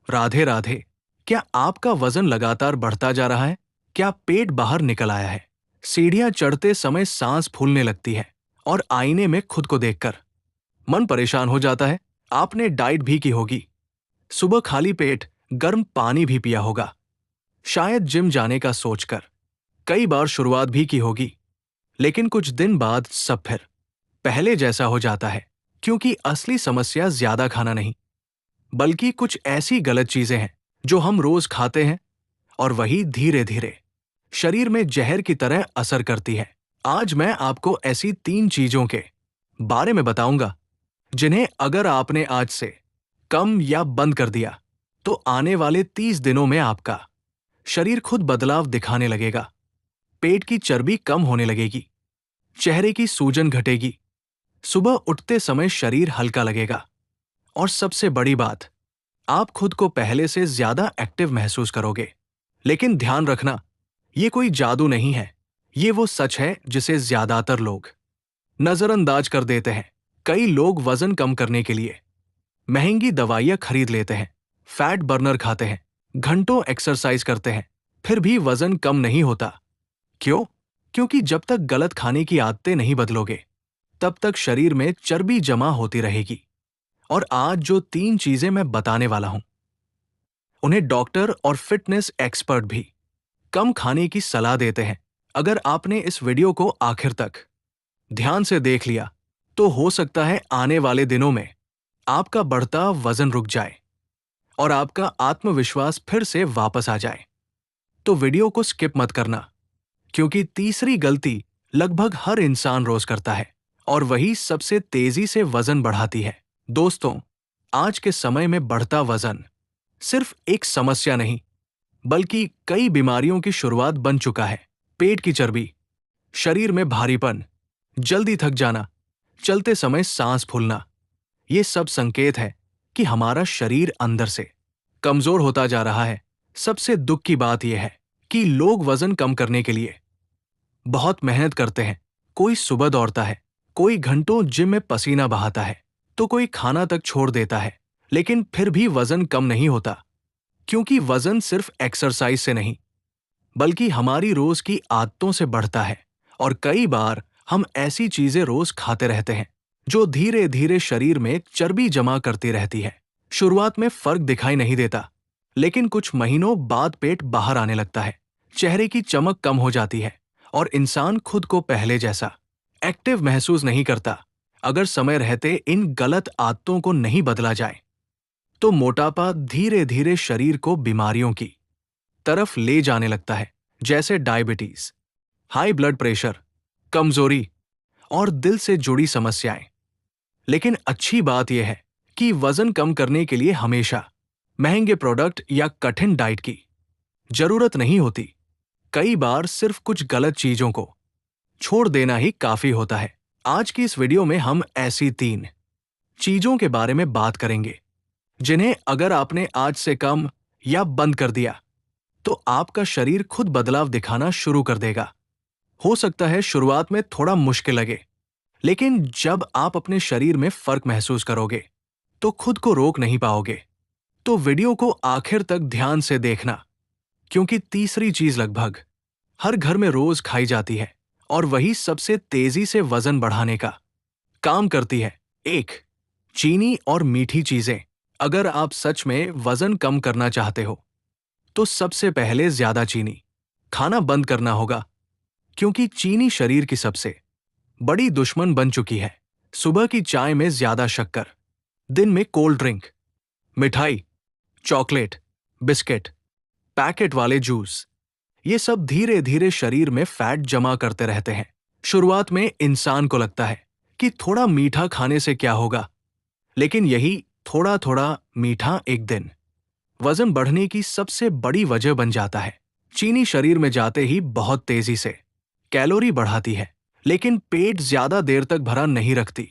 राधे राधे। क्या आपका वजन लगातार बढ़ता जा रहा है? क्या पेट बाहर निकल आया है? सीढ़ियां चढ़ते समय सांस फूलने लगती है और आईने में खुद को देखकर मन परेशान हो जाता है। आपने डाइट भी की होगी, सुबह खाली पेट गर्म पानी भी पिया होगा, शायद जिम जाने का सोचकर कई बार शुरुआत भी की होगी। लेकिन कुछ दिन बाद सब फिर पहले जैसा हो जाता है, क्योंकि असली समस्या ज्यादा खाना नहीं, बल्कि कुछ ऐसी गलत चीजें हैं जो हम रोज खाते हैं और वही धीरे धीरे शरीर में जहर की तरह असर करती है। आज मैं आपको ऐसी 3 चीजों के बारे में बताऊंगा जिन्हें अगर आपने आज से कम या बंद कर दिया तो आने वाले 30 दिनों में आपका शरीर खुद बदलाव दिखाने लगेगा। पेट की चर्बी कम होने लगेगी, चेहरे की सूजन घटेगी, सुबह उठते समय शरीर हल्का लगेगा और सबसे बड़ी बात, आप खुद को पहले से ज्यादा एक्टिव महसूस करोगे। लेकिन ध्यान रखना, ये कोई जादू नहीं है, ये वो सच है जिसे ज्यादातर लोग नजरअंदाज कर देते हैं। कई लोग वजन कम करने के लिए महंगी दवाइयां खरीद लेते हैं, फैट बर्नर खाते हैं, घंटों एक्सरसाइज करते हैं, फिर भी वजन कम नहीं होता। क्यों? क्योंकि जब तक गलत खाने की आदतें नहीं बदलोगे, तब तक शरीर में चर्बी जमा होती रहेगी। और आज जो 3 चीजें मैं बताने वाला हूं, उन्हें डॉक्टर और फिटनेस एक्सपर्ट भी कम खाने की सलाह देते हैं। अगर आपने इस वीडियो को आखिर तक ध्यान से देख लिया, तो हो सकता है आने वाले दिनों में आपका बढ़ता वजन रुक जाए और आपका आत्मविश्वास फिर से वापस आ जाए। तो वीडियो को स्किप मत करना, क्योंकि तीसरी गलती लगभग हर इंसान रोज करता है और वही सबसे तेजी से वजन बढ़ाती है। दोस्तों, आज के समय में बढ़ता वजन सिर्फ एक समस्या नहीं, बल्कि कई बीमारियों की शुरुआत बन चुका है। पेट की चर्बी, शरीर में भारीपन, जल्दी थक जाना, चलते समय सांस फूलना, ये सब संकेत है कि हमारा शरीर अंदर से कमजोर होता जा रहा है। सबसे दुख की बात यह है कि लोग वजन कम करने के लिए बहुत मेहनत करते हैं। कोई सुबह दौड़ता है, कोई घंटों जिम में पसीना बहाता है, तो कोई खाना तक छोड़ देता है, लेकिन फिर भी वजन कम नहीं होता। क्योंकि वजन सिर्फ एक्सरसाइज से नहीं, बल्कि हमारी रोज की आदतों से बढ़ता है। और कई बार हम ऐसी चीजें रोज खाते रहते हैं जो धीरे धीरे शरीर में चर्बी जमा करती रहती है। शुरुआत में फर्क दिखाई नहीं देता, लेकिन कुछ महीनों बाद पेट बाहर आने लगता है, चेहरे की चमक कम हो जाती है और इंसान खुद को पहले जैसा एक्टिव महसूस नहीं करता। अगर समय रहते इन गलत आदतों को नहीं बदला जाए, तो मोटापा धीरे धीरे शरीर को बीमारियों की तरफ ले जाने लगता है, जैसे डायबिटीज, हाई ब्लड प्रेशर, कमजोरी और दिल से जुड़ी समस्याएं। लेकिन अच्छी बात यह है कि वजन कम करने के लिए हमेशा महंगे प्रोडक्ट या कठिन डाइट की जरूरत नहीं होती। कई बार सिर्फ कुछ गलत चीजों को छोड़ देना ही काफी होता है। आज की इस वीडियो में हम ऐसी 3 चीजों के बारे में बात करेंगे जिन्हें अगर आपने आज से कम या बंद कर दिया, तो आपका शरीर खुद बदलाव दिखाना शुरू कर देगा। हो सकता है शुरुआत में थोड़ा मुश्किल लगे, लेकिन जब आप अपने शरीर में फर्क महसूस करोगे, तो खुद को रोक नहीं पाओगे। तो वीडियो को आखिर तक ध्यान से देखना, क्योंकि तीसरी चीज लगभग हर घर में रोज खाई जाती है और वही सबसे तेजी से वजन बढ़ाने का काम करती है। 1, चीनी और मीठी चीजें। अगर आप सच में वजन कम करना चाहते हो, तो सबसे पहले ज्यादा चीनी खाना बंद करना होगा, क्योंकि चीनी शरीर की सबसे बड़ी दुश्मन बन चुकी है। सुबह की चाय में ज्यादा शक्कर, दिन में कोल्ड ड्रिंक, मिठाई, चॉकलेट, बिस्किट, पैकेट वाले जूस, ये सब धीरे धीरे शरीर में फैट जमा करते रहते हैं। शुरुआत में इंसान को लगता है कि थोड़ा मीठा खाने से क्या होगा, लेकिन यही थोड़ा थोड़ा मीठा एक दिन वजन बढ़ने की सबसे बड़ी वजह बन जाता है। चीनी शरीर में जाते ही बहुत तेजी से कैलोरी बढ़ाती है, लेकिन पेट ज्यादा देर तक भरा नहीं रखती।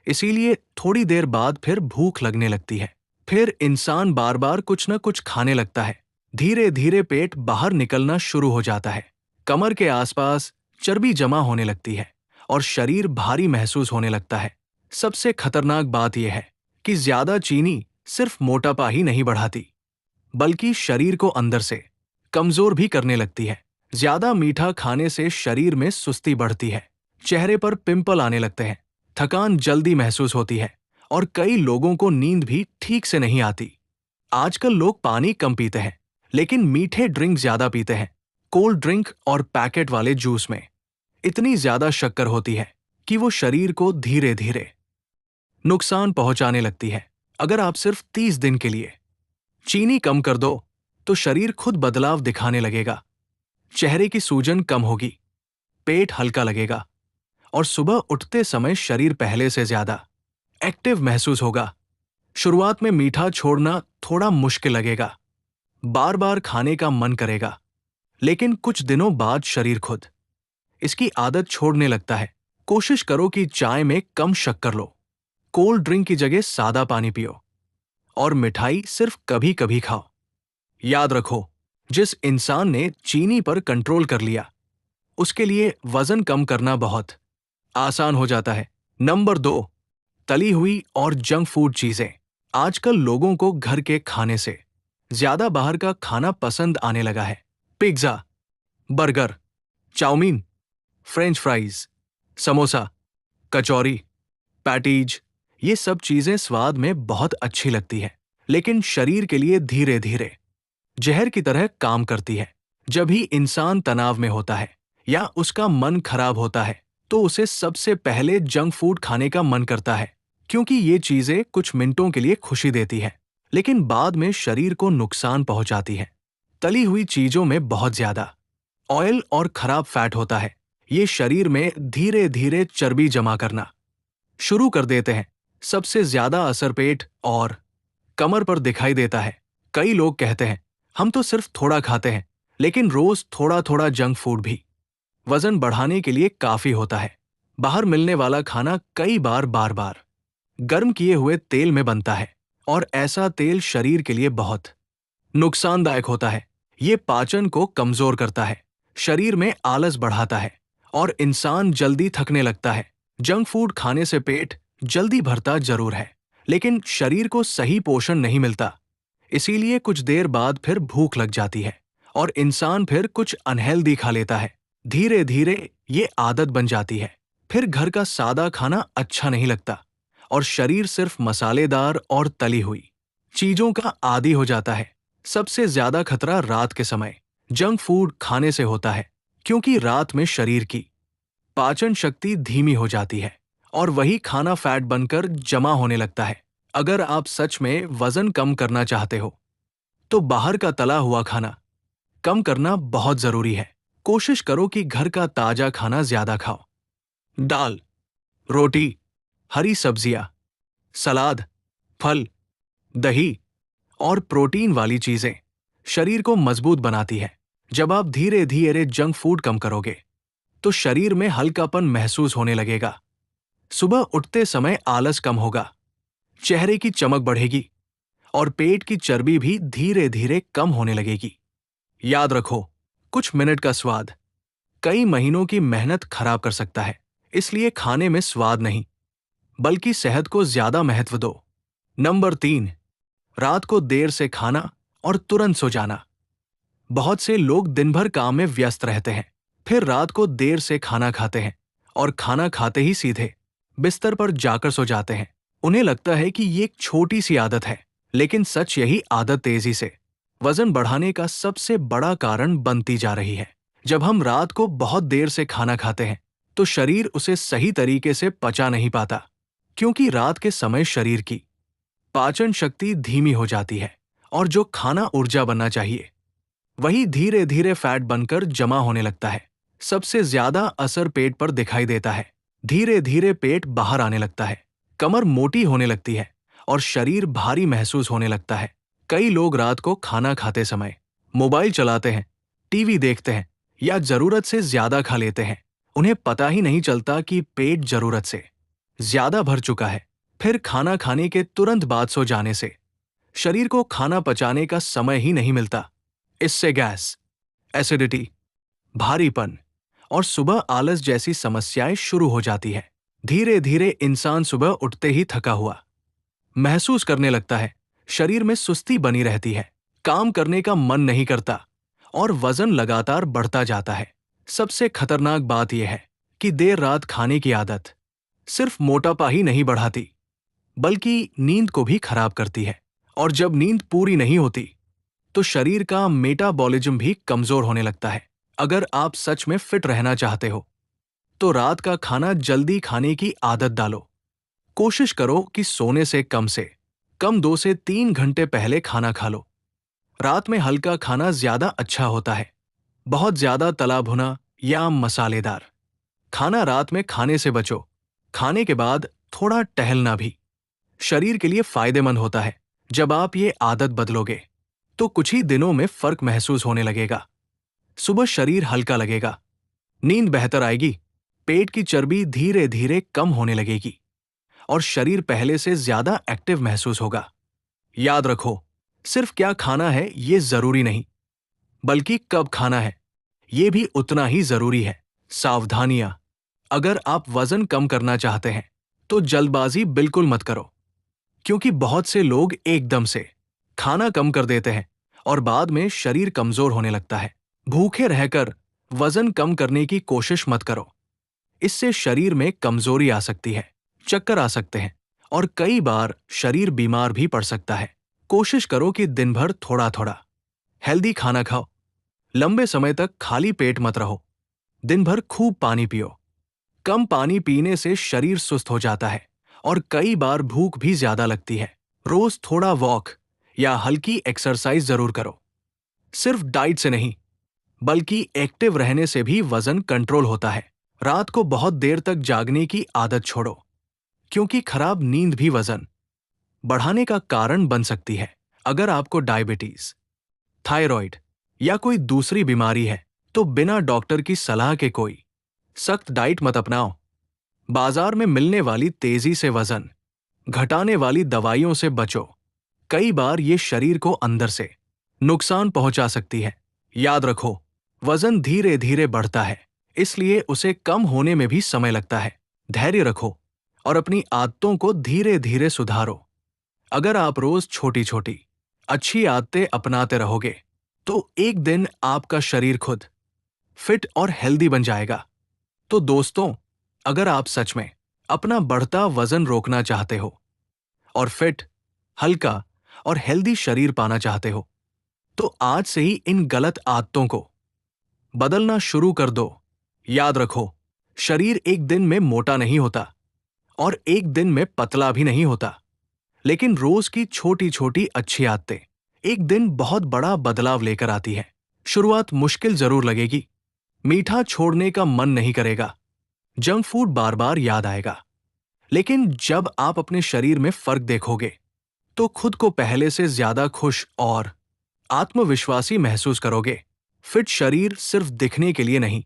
इसीलिए थोड़ी देर बाद फिर भूख लगने लगती है। फिर इंसान बार बार कुछ न कुछ खाने लगता है। धीरे धीरे पेट बाहर निकलना शुरू हो जाता है, कमर के आसपास चर्बी जमा होने लगती है और शरीर भारी महसूस होने लगता है। सबसे खतरनाक बात यह है कि ज्यादा चीनी सिर्फ मोटापा ही नहीं बढ़ाती, बल्कि शरीर को अंदर से कमजोर भी करने लगती है। ज्यादा मीठा खाने से शरीर में सुस्ती बढ़ती है, चेहरे पर पिंपल आने लगते हैं, थकान जल्दी महसूस होती है और कई लोगों को नींद भी ठीक से नहीं आती। आजकल लोग पानी कम पीते हैं, लेकिन मीठे ड्रिंक ज्यादा पीते हैं। कोल्ड ड्रिंक और पैकेट वाले जूस में इतनी ज्यादा शक्कर होती है कि वो शरीर को धीरे धीरे नुकसान पहुंचाने लगती है। अगर आप सिर्फ 30 दिन के लिए चीनी कम कर दो, तो शरीर खुद बदलाव दिखाने लगेगा। चेहरे की सूजन कम होगी, पेट हल्का लगेगा और सुबह उठते समय शरीर पहले से ज्यादा एक्टिव महसूस होगा। शुरुआत में मीठा छोड़ना थोड़ा मुश्किल लगेगा, बार बार खाने का मन करेगा, लेकिन कुछ दिनों बाद शरीर खुद इसकी आदत छोड़ने लगता है। कोशिश करो कि चाय में कम शक्कर लो, कोल्ड ड्रिंक की जगह सादा पानी पियो और मिठाई सिर्फ कभी कभी खाओ। याद रखो, जिस इंसान ने चीनी पर कंट्रोल कर लिया, उसके लिए वजन कम करना बहुत आसान हो जाता है। नंबर 2, तली हुई और जंक फूड चीजें। आजकल लोगों को घर के खाने से ज्यादा बाहर का खाना पसंद आने लगा है। Pizza, burger, chowmein, french fries, samosa, kachori, patties, ये सब चीजें स्वाद में बहुत अच्छी लगती है, लेकिन शरीर के लिए धीरे धीरे जहर की तरह काम करती है। जब भी इंसान तनाव में होता है या उसका मन खराब होता है, तो उसे सबसे पहले जंक फूड खाने का मन करता है, क्योंकि ये चीजें कुछ मिनटों के लिए खुशी देती है, लेकिन बाद में शरीर को नुकसान पहुंचाती है। तली हुई चीजों में बहुत ज्यादा ऑयल और खराब फैट होता है। ये शरीर में धीरे धीरे चर्बी जमा करना शुरू कर देते हैं। सबसे ज्यादा असर पेट और कमर पर दिखाई देता है। कई लोग कहते हैं, हम तो सिर्फ थोड़ा खाते हैं, लेकिन रोज थोड़ा थोड़ा जंक फूड भी वजन बढ़ाने के लिए काफी होता है। बाहर मिलने वाला खाना कई बार बार बार गर्म किए हुए तेल में बनता है और ऐसा तेल शरीर के लिए बहुत नुकसानदायक होता है। ये पाचन को कमजोर करता है, शरीर में आलस बढ़ाता है और इंसान जल्दी थकने लगता है। जंक फूड खाने से पेट जल्दी भरता जरूर है, लेकिन शरीर को सही पोषण नहीं मिलता। इसीलिए कुछ देर बाद फिर भूख लग जाती है और इंसान फिर कुछ अनहेल्दी खा लेता है। धीरे धीरे ये आदत बन जाती है। फिर घर का सादा खाना अच्छा नहीं लगता और शरीर सिर्फ मसालेदार और तली हुई चीजों का आदी हो जाता है। सबसे ज्यादा खतरा रात के समय जंक फूड खाने से होता है, क्योंकि रात में शरीर की पाचन शक्ति धीमी हो जाती है और वही खाना फैट बनकर जमा होने लगता है। अगर आप सच में वजन कम करना चाहते हो, तो बाहर का तला हुआ खाना कम करना बहुत जरूरी है। कोशिश करो कि घर का ताजा खाना ज्यादा खाओ। दाल, रोटी, हरी सब्जियां, सलाद, फल, दही और प्रोटीन वाली चीजें शरीर को मजबूत बनाती है। जब आप धीरे धीरे जंक फूड कम करोगे, तो शरीर में हल्कापन महसूस होने लगेगा। सुबह उठते समय आलस कम होगा, चेहरे की चमक बढ़ेगी और पेट की चर्बी भी धीरे धीरे कम होने लगेगी। याद रखो, कुछ मिनट का स्वाद कई महीनों की मेहनत खराब कर सकता है। इसलिए खाने में स्वाद नहीं, बल्कि सेहत को ज्यादा महत्व दो। नंबर 3, रात को देर से खाना और तुरंत सो जाना। बहुत से लोग दिन भर काम में व्यस्त रहते हैं, फिर रात को देर से खाना खाते हैं और खाना खाते ही सीधे बिस्तर पर जाकर सो जाते हैं। उन्हें लगता है कि ये एक छोटी सी आदत है, लेकिन सच यही आदत तेजी से वजन बढ़ाने का सबसे बड़ा कारण बनती जा रही है। जब हम रात को बहुत देर से खाना खाते हैं, तो शरीर उसे सही तरीके से पचा नहीं पाता, क्योंकि रात के समय शरीर की पाचन शक्ति धीमी हो जाती है और जो खाना ऊर्जा बनना चाहिए, वही धीरे धीरे फैट बनकर जमा होने लगता है। सबसे ज्यादा असर पेट पर दिखाई देता है। धीरे धीरे पेट बाहर आने लगता है, कमर मोटी होने लगती है और शरीर भारी महसूस होने लगता है। कई लोग रात को खाना खाते समय मोबाइल चलाते हैं, टीवी देखते हैं या जरूरत से ज्यादा खा लेते हैं। उन्हें पता ही नहीं चलता कि पेट जरूरत से ज्यादा भर चुका है। फिर खाना खाने के तुरंत बाद सो जाने से शरीर को खाना पचाने का समय ही नहीं मिलता। इससे गैस, एसिडिटी, भारीपन और सुबह आलस जैसी समस्याएं शुरू हो जाती है। धीरे धीरे इंसान सुबह उठते ही थका हुआ महसूस करने लगता है, शरीर में सुस्ती बनी रहती है, काम करने का मन नहीं करता और वजन लगातार बढ़ता जाता है। सबसे खतरनाक बात यह है कि देर रात खाने की आदत सिर्फ मोटापा ही नहीं बढ़ाती, बल्कि नींद को भी खराब करती है। और जब नींद पूरी नहीं होती, तो शरीर का मेटाबॉलिज्म भी कमजोर होने लगता है। अगर आप सच में फिट रहना चाहते हो, तो रात का खाना जल्दी खाने की आदत डालो। कोशिश करो कि सोने से कम 2 से 3 घंटे पहले खाना खा लो। रात में हल्का खाना ज्यादा अच्छा होता है। बहुत ज्यादा तला भुना या मसालेदार खाना रात में खाने से बचो। खाने के बाद थोड़ा टहलना भी शरीर के लिए फायदेमंद होता है। जब आप ये आदत बदलोगे, तो कुछ ही दिनों में फर्क महसूस होने लगेगा। सुबह शरीर हल्का लगेगा, नींद बेहतर आएगी, पेट की चर्बी धीरे धीरे कम होने लगेगी और शरीर पहले से ज्यादा एक्टिव महसूस होगा। याद रखो, सिर्फ क्या खाना है ये जरूरी नहीं, बल्कि कब खाना है ये भी उतना ही जरूरी है। सावधानियां: अगर आप वजन कम करना चाहते हैं, तो जल्दबाजी बिल्कुल मत करो, क्योंकि बहुत से लोग एकदम से खाना कम कर देते हैं और बाद में शरीर कमजोर होने लगता है। भूखे रहकर वजन कम करने की कोशिश मत करो। इससे शरीर में कमजोरी आ सकती है, चक्कर आ सकते हैं और कई बार शरीर बीमार भी पड़ सकता है। कोशिश करो कि दिन भर थोड़ा थोड़ा हेल्दी खाना खाओ। लंबे समय तक खाली पेट मत रहो। दिन भर खूब पानी पियो। कम पानी पीने से शरीर सुस्त हो जाता है और कई बार भूख भी ज्यादा लगती है। रोज थोड़ा वॉक या हल्की एक्सरसाइज जरूर करो। सिर्फ डाइट से नहीं, बल्कि एक्टिव रहने से भी वजन कंट्रोल होता है। रात को बहुत देर तक जागने की आदत छोड़ो, क्योंकि खराब नींद भी वजन बढ़ाने का कारण बन सकती है। अगर आपको डायबिटीज, थायराइड या कोई दूसरी बीमारी है, तो बिना डॉक्टर की सलाह के कोई सख्त डाइट मत अपनाओ। बाजार में मिलने वाली तेजी से वजन घटाने वाली दवाइयों से बचो। कई बार ये शरीर को अंदर से नुकसान पहुंचा सकती है। याद रखो, वजन धीरे धीरे बढ़ता है, इसलिए उसे कम होने में भी समय लगता है। धैर्य रखो और अपनी आदतों को धीरे धीरे सुधारो। अगर आप रोज छोटी छोटी अच्छी आदतें अपनाते रहोगे, तो एक दिन आपका शरीर खुद फिट और हेल्दी बन जाएगा। तो दोस्तों, अगर आप सच में अपना बढ़ता वजन रोकना चाहते हो और फिट, हल्का और हेल्दी शरीर पाना चाहते हो, तो आज से ही इन गलत आदतों को बदलना शुरू कर दो। याद रखो, शरीर एक दिन में मोटा नहीं होता और एक दिन में पतला भी नहीं होता, लेकिन रोज की छोटी छोटी अच्छी आदतें एक दिन बहुत बड़ा बदलाव लेकर आती है। शुरुआत मुश्किल जरूर लगेगी, मीठा छोड़ने का मन नहीं करेगा, जंक फूड बार बार याद आएगा, लेकिन जब आप अपने शरीर में फर्क देखोगे, तो खुद को पहले से ज्यादा खुश और आत्मविश्वासी महसूस करोगे। फिट शरीर सिर्फ दिखने के लिए नहीं,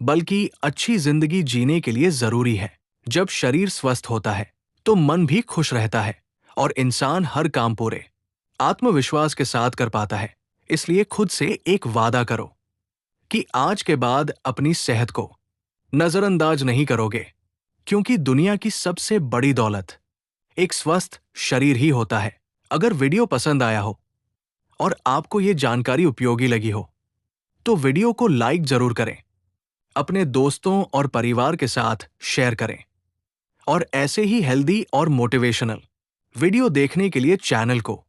बल्कि अच्छी जिंदगी जीने के लिए जरूरी है। जब शरीर स्वस्थ होता है, तो मन भी खुश रहता है और इंसान हर काम पूरे आत्मविश्वास के साथ कर पाता है। इसलिए खुद से एक वादा करो कि आज के बाद अपनी सेहत को नजरअंदाज नहीं करोगे, क्योंकि दुनिया की सबसे बड़ी दौलत एक स्वस्थ शरीर ही होता है। अगर वीडियो पसंद आया हो और आपको ये जानकारी उपयोगी लगी हो, तो वीडियो को लाइक जरूर करें, अपने दोस्तों और परिवार के साथ शेयर करें और ऐसे ही हेल्दी और मोटिवेशनल वीडियो देखने के लिए चैनल को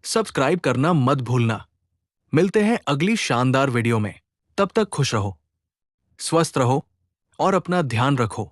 सब्सक्राइब करना मत भूलना। मिलते हैं अगली शानदार वीडियो में। तब तक खुश रहो, स्वस्थ रहो और अपना ध्यान रखो।